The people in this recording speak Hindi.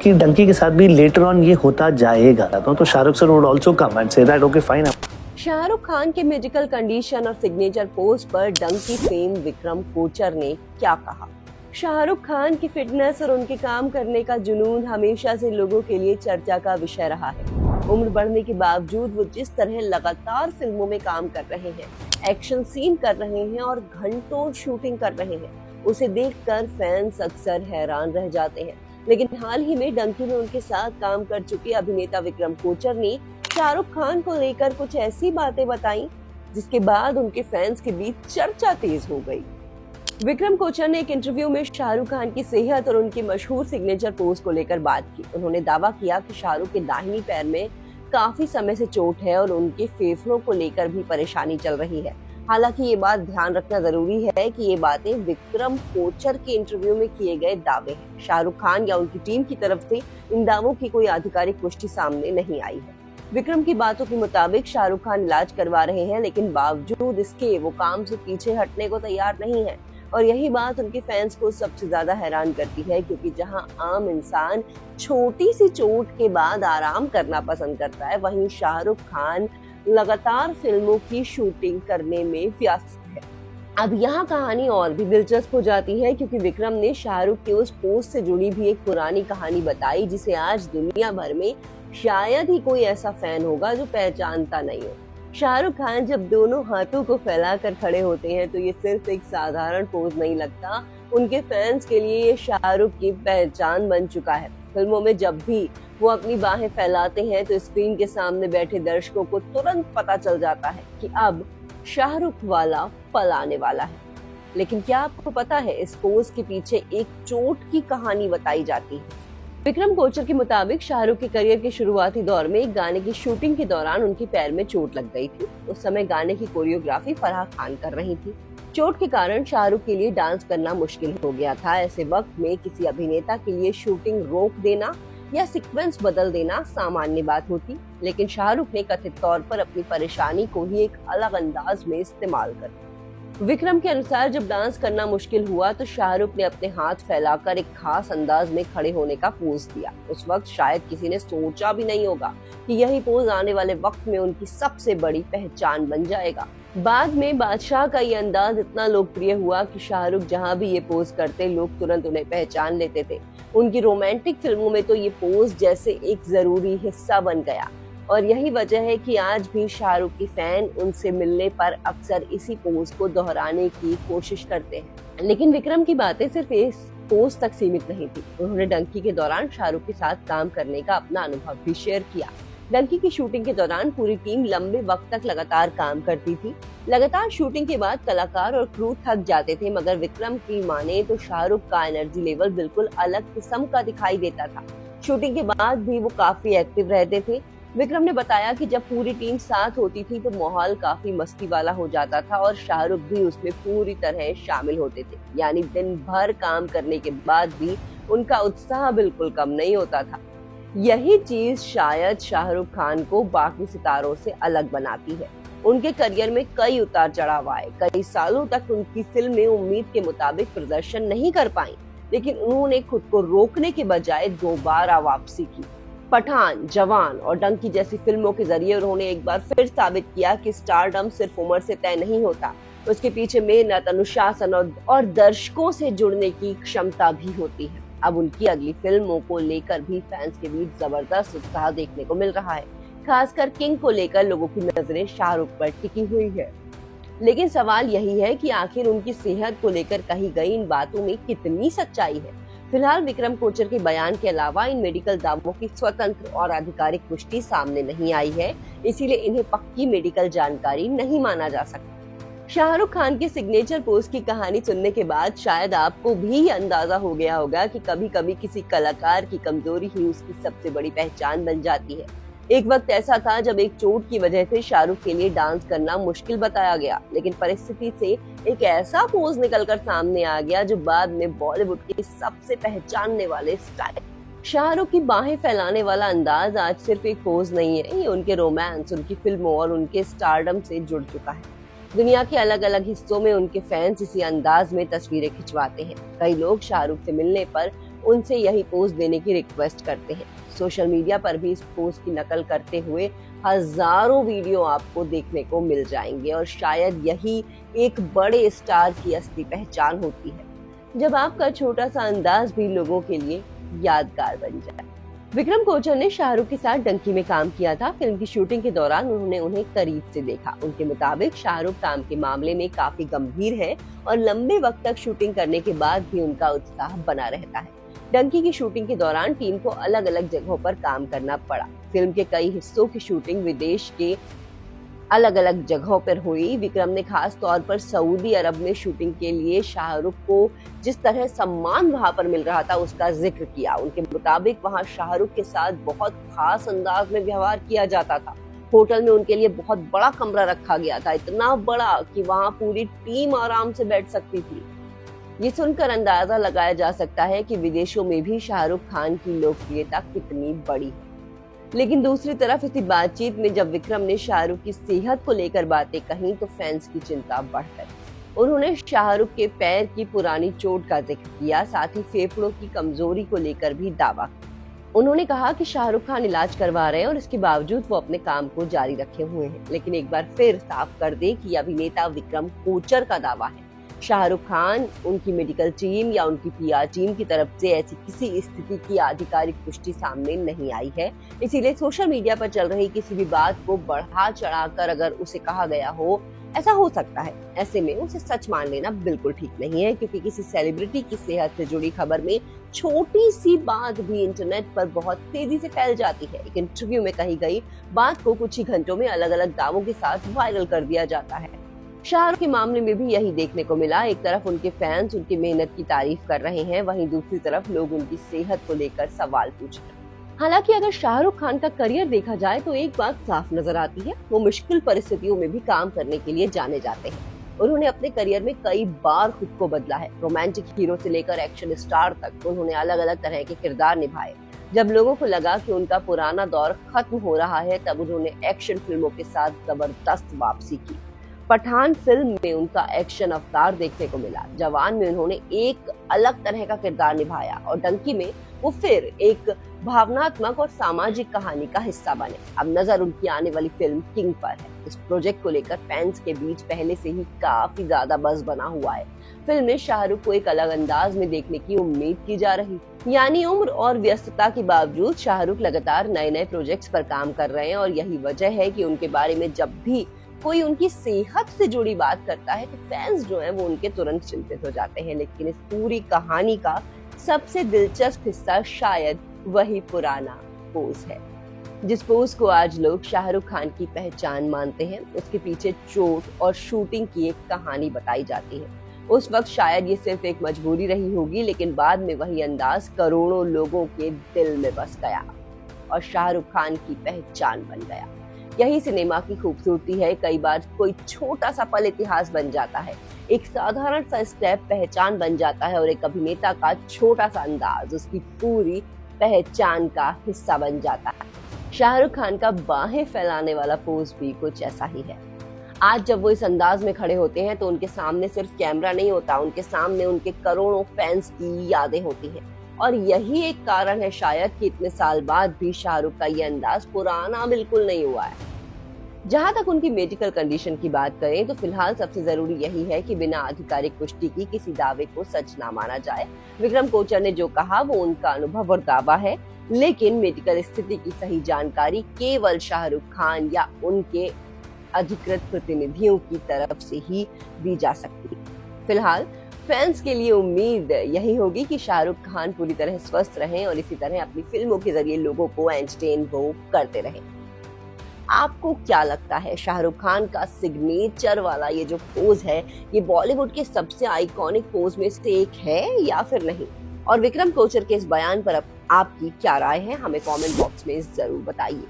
कि डंकी के साथ भी लेटर ऑन ये होता जाएगा, तो Shahrukh sir would also come and say that okay fine. Shahrukh Khan के मेडिकल कंडीशन और सिग्नेचर पोज पर डंकी फेम विक्रम कोचर ने क्या कहा। शाहरुख खान की फिटनेस और उनके काम करने का जुनून हमेशा से लोगों के लिए चर्चा का विषय रहा है। उम्र बढ़ने के बावजूद वो जिस तरह लगातार फिल्मों में काम कर रहे हैं, एक्शन सीन कर रहे हैं और घंटों शूटिंग कर रहे हैं, उसे देखकर फैंस अक्सर हैरान रह जाते हैं। लेकिन हाल ही में डंकी में उनके साथ काम कर चुके अभिनेता विक्रम कोचर ने शाहरुख खान को लेकर कुछ ऐसी बातें बताई जिसके बाद उनके फैंस के बीच चर्चा तेज हो गई। विक्रम कोचर ने एक इंटरव्यू में शाहरुख खान की सेहत और उनकी मशहूर सिग्नेचर पोज को लेकर बात की। उन्होंने दावा किया कि शाहरुख के दाहिनी पैर में काफी समय से चोट है और उनके फेफड़ों को लेकर भी परेशानी चल रही है। हालांकि ये बात ध्यान रखना जरूरी है कि ये बातें विक्रम कोचर के इंटरव्यू में किए गए दावे हैं। शाहरुख खान या उनकी टीम की तरफ से इन दावों की कोई आधिकारिक पुष्टि सामने नहीं आई है। विक्रम की बातों के मुताबिक शाहरुख खान इलाज करवा रहे हैं, लेकिन बावजूद इसके वो काम से पीछे हटने को तैयार नहीं है। और यही बात उनके फैंस को सबसे ज्यादा हैरान करती है, क्योंकि जहां आम इंसान छोटी सी चोट के बाद आराम करना पसंद करता है, वहीं शाहरुख खान लगातार फिल्मों की शूटिंग करने में व्यस्त है। अब यहाँ कहानी और भी दिलचस्प हो जाती है, क्योंकि विक्रम ने शाहरुख के उस पोस्ट से जुड़ी भी एक पुरानी कहानी बताई जिसे आज दुनिया भर में शायद ही कोई ऐसा फैन होगा जो पहचानता नहीं हो। शाहरुख खान जब दोनों हाथों को फैलाकर खड़े होते हैं तो ये सिर्फ एक साधारण पोज नहीं लगता, उनके फैंस के लिए ये शाहरुख की पहचान बन चुका है। फिल्मों में जब भी वो अपनी बाहें फैलाते हैं तो स्क्रीन के सामने बैठे दर्शकों को तुरंत पता चल जाता है कि अब शाहरुख वाला पल आने वाला है। लेकिन क्या आपको पता है, इस पोज के पीछे एक चोट की कहानी बताई जाती है। विक्रम कोचर के मुताबिक शाहरुख के करियर के शुरुआती दौर में एक गाने की शूटिंग के दौरान उनके पैर में चोट लग गई थी। उस समय गाने की कोरियोग्राफी फराह खान कर रही थी। चोट के कारण शाहरुख के लिए डांस करना मुश्किल हो गया था। ऐसे वक्त में किसी अभिनेता के लिए शूटिंग रोक देना या सीक्वेंस बदल देना सामान्य बात होती, लेकिन शाहरुख ने कथित तौर पर अपनी परेशानी को ही एक अलग अंदाज में इस्तेमाल कर। विक्रम के अनुसार जब डांस करना मुश्किल हुआ तो शाहरुख ने अपने हाथ फैलाकर एक खास अंदाज में खड़े होने का पोज दिया। उस वक्त शायद किसी ने सोचा भी नहीं होगा कि यही पोज आने वाले वक्त में उनकी सबसे बड़ी पहचान बन जाएगा। बाद में बादशाह का ये अंदाज इतना लोकप्रिय हुआ कि शाहरुख जहां भी ये पोज करते, लोग तुरंत उन्हें पहचान लेते थे। उनकी रोमांटिक फिल्मों में तो ये पोज जैसे एक जरूरी हिस्सा बन गया। और यही वजह है कि आज भी शाहरुख की फैन उनसे मिलने पर अक्सर इसी पोज को दोहराने की कोशिश करते हैं। लेकिन विक्रम की बातें सिर्फ इस पोज तक सीमित नहीं थी। उन्होंने डंकी के दौरान शाहरुख के साथ काम करने का अपना अनुभव भी शेयर किया। डंकी की शूटिंग के दौरान पूरी टीम लंबे वक्त तक लगातार काम करती थी। लगातार शूटिंग के बाद कलाकार और क्रू थक जाते थे, मगर विक्रम की माने तो शाहरुख का एनर्जी लेवल बिल्कुल अलग किस्म का दिखाई देता था। शूटिंग के बाद भी वो काफी एक्टिव रहते थे। विक्रम ने बताया कि जब पूरी टीम साथ होती थी तो माहौल काफी मस्ती वाला हो जाता था और शाहरुख भी उसमें पूरी तरह शामिल होते थे। यानी दिन भर काम करने के बाद भी उनका उत्साह बिल्कुल कम नहीं होता था। यही चीज शायद शाहरुख खान को बाकी सितारों से अलग बनाती है। उनके करियर में कई उतार चढ़ाव आए। कई सालों तक उनकी फिल्में उम्मीद के मुताबिक प्रदर्शन नहीं कर पाई, लेकिन उन्होंने खुद को रोकने के बजाय दोबारा वापसी की। पठान, जवान और डंकी जैसी फिल्मों के जरिए उन्होंने एक बार फिर साबित किया कि स्टारडम सिर्फ उम्र से तय नहीं होता, उसके पीछे मेहनत, अनुशासन और दर्शकों से जुड़ने की क्षमता भी होती है। अब उनकी अगली फिल्मों को लेकर भी फैंस के बीच जबरदस्त उत्साह देखने को मिल रहा है। खासकर किंग को लेकर लोगों की नजरें शाहरुख पर टिकी हुई है। लेकिन सवाल यही है कि आखिर उनकी सेहत को लेकर कही गई इन बातों में कितनी सच्चाई है। फिलहाल विक्रम कोचर के बयान के अलावा इन मेडिकल दावों की स्वतंत्र और आधिकारिक पुष्टि सामने नहीं आई है, इसीलिए इन्हें पक्की मेडिकल जानकारी नहीं माना जा सकता। शाहरुख खान के सिग्नेचर पोज की कहानी सुनने के बाद शायद आपको भी अंदाजा हो गया होगा कि कभी कभी किसी कलाकार की कमजोरी ही उसकी सबसे बड़ी पहचान बन जाती है। एक वक्त ऐसा था जब एक चोट की वजह से शाहरुख के लिए डांस करना मुश्किल बताया गया, लेकिन परिस्थिति से एक ऐसा पोज निकलकर सामने आ गया जो बाद में बॉलीवुड के सबसे पहचानने वाले स्टाइल। शाहरुख की बाहें फैलाने वाला अंदाज आज सिर्फ एक पोज नहीं है, ये उनके रोमांस, उनकी फिल्मों और उनके स्टारडम से जुड़ चुका है। दुनिया के अलग अलग हिस्सों में उनके फैंस इसी अंदाज में तस्वीरें खिंचवाते हैं। कई लोग शाहरुख से मिलने पर उनसे यही पोज देने की रिक्वेस्ट करते हैं। सोशल मीडिया पर भी इस पोज की नकल करते हुए हजारों वीडियो आपको देखने को मिल जाएंगे और शायद यही एक बड़े स्टार की असली पहचान होती है, जब आपका छोटा सा अंदाज भी लोगों के लिए यादगार बन जाए। विक्रम कोचर ने शाहरुख के साथ डंकी में काम किया था। फिल्म की शूटिंग के दौरान उन्होंने उन्हें करीब से देखा। उनके मुताबिक शाहरुख काम के मामले में काफी गंभीर है और लंबे वक्त तक शूटिंग करने के बाद भी उनका उत्साह बना रहता है। डंकी की शूटिंग के दौरान टीम को अलग अलग जगहों पर काम करना पड़ा। फिल्म के कई हिस्सों की शूटिंग विदेश के अलग अलग जगहों पर हुई। विक्रम ने खास तौर पर सऊदी अरब में शूटिंग के लिए शाहरुख को जिस तरह सम्मान वहां पर मिल रहा था उसका जिक्र किया। उनके मुताबिक वहां शाहरुख के साथ बहुत खास अंदाज में व्यवहार किया जाता था। होटल में उनके लिए बहुत बड़ा कमरा रखा गया था, इतना बड़ा कि वहां पूरी टीम आराम से बैठ सकती थी। ये सुनकर अंदाजा लगाया जा सकता है कि विदेशों में भी शाहरुख खान की लोकप्रियता कितनी बड़ी है। लेकिन दूसरी तरफ इसी बातचीत में जब विक्रम ने शाहरुख की सेहत को लेकर बातें कही तो फैंस की चिंता बढ़ गई। उन्होंने शाहरुख के पैर की पुरानी चोट का जिक्र किया, साथ ही फेफड़ों की कमजोरी को लेकर भी दावा किया। उन्होंने कहा कि शाहरुख खान इलाज करवा रहे हैं और इसके बावजूद वो अपने काम को जारी रखे हुए हैं। लेकिन एक बार फिर साफ कर दे कि अभिनेता विक्रम कोचर का दावा है। शाहरुख खान, उनकी मेडिकल टीम या उनकी पीआर टीम की तरफ से ऐसी किसी स्थिति की आधिकारिक पुष्टि सामने नहीं आई है। इसीलिए सोशल मीडिया पर चल रही किसी भी बात को बढ़ा चढ़ाकर अगर उसे कहा गया हो, ऐसा हो सकता है, ऐसे में उसे सच मान लेना बिल्कुल ठीक नहीं है, क्योंकि किसी सेलिब्रिटी की सेहत से जुड़ी खबर में छोटी सी बात भी इंटरनेट पर बहुत तेजी से फैल जाती है। एक इंटरव्यू में कही गई बात को कुछ ही घंटों में अलग अलग दावों के साथ वायरल कर दिया जाता है। शाहरुख के मामले में भी यही देखने को मिला। एक तरफ उनके फैंस उनकी मेहनत की तारीफ कर रहे हैं, वहीं दूसरी तरफ लोग उनकी सेहत को लेकर सवाल पूछ रहे हैं। हालांकि अगर शाहरुख खान का करियर देखा जाए तो एक बात साफ नजर आती है, वो मुश्किल परिस्थितियों में भी काम करने के लिए जाने जाते हैं। उन्होंने अपने करियर में कई बार खुद को बदला है। रोमांटिक हीरो से लेकर एक्शन स्टार तक उन्होंने अलग अलग तरह के किरदार निभाए। जब लोगों को लगा कि उनका पुराना दौर खत्म हो रहा है, तब उन्होंने एक्शन फिल्मों के साथ जबरदस्त वापसी की। पठान फिल्म में उनका एक्शन अवतार देखने को मिला। जवान में उन्होंने एक अलग तरह का किरदार निभाया और डंकी में वो फिर एक भावनात्मक और सामाजिक कहानी का हिस्सा बने। अब नजर उनकी आने वाली फिल्म किंग पर है। इस प्रोजेक्ट को लेकर फैंस के बीच पहले से ही काफी ज्यादा बज़ बना हुआ है। फिल्म में शाहरुख को एक अलग अंदाज में देखने की उम्मीद की जा रही, यानी उम्र और व्यस्तता के बावजूद शाहरुख लगातार नए नए प्रोजेक्ट्स पर काम कर रहे हैं और यही वजह है कि उनके बारे में जब भी कोई उनकी सेहत से जुड़ी बात करता है तो फैंस जो है वो उनके तुरंत चिंतित हो जाते हैं। लेकिन इस पूरी कहानी का सबसे दिलचस्प हिस्सा शायद वही पुराना पोज है, जिस पोज को आज लोग शाहरुख खान की पहचान मानते हैं। उसके पीछे चोट और शूटिंग की एक कहानी बताई जाती है। उस वक्त शायद ये सिर्फ एक मजबूरी रही होगी, लेकिन बाद में वही अंदाज करोड़ों लोगों के दिल में बस गया और शाहरुख खान की पहचान बन गया। यही सिनेमा की खूबसूरती है। कई बार कोई छोटा सा पल इतिहास बन जाता है, एक साधारण सा स्टेप पहचान बन जाता है और एक अभिनेता का छोटा सा अंदाज उसकी पूरी पहचान का हिस्सा बन जाता है। शाहरुख खान का बाहें फैलाने वाला पोज भी कुछ ऐसा ही है। आज जब वो इस अंदाज में खड़े होते हैं तो उनके सामने सिर्फ कैमरा नहीं होता, उनके सामने उनके करोड़ों फैंस की यादें होती हैं। और यही एक कारण है शायद कि इतने साल बाद भी शाहरुख का ये अंदाज पुराना बिल्कुल नहीं हुआ है। जहां तक उनकी मेडिकल कंडीशन की बात करें तो फिलहाल सबसे जरूरी यही है कि बिना आधिकारिक पुष्टि की किसी दावे को सच ना माना जाए। विक्रम कोचर ने जो कहा वो उनका अनुभव और दावा है, लेकिन मेडिकल स्थिति की सही जानकारी केवल शाहरुख खान या उनके अधिकृत प्रतिनिधियों की तरफ से ही दी जा सकती है। फिलहाल फैंस के लिए उम्मीद यही होगी कि शाहरुख खान पूरी तरह स्वस्थ रहें और इसी तरह अपनी फिल्मों के जरिए लोगों को एंटरटेन वो करते रहें। आपको क्या लगता है, शाहरुख खान का सिग्नेचर वाला ये जो पोज है ये बॉलीवुड के सबसे आइकॉनिक पोज में से एक है या फिर नहीं? और विक्रम कोचर के इस बयान पर आपकी क्या राय है, हमें कमेंट बॉक्स में जरूर बताइए।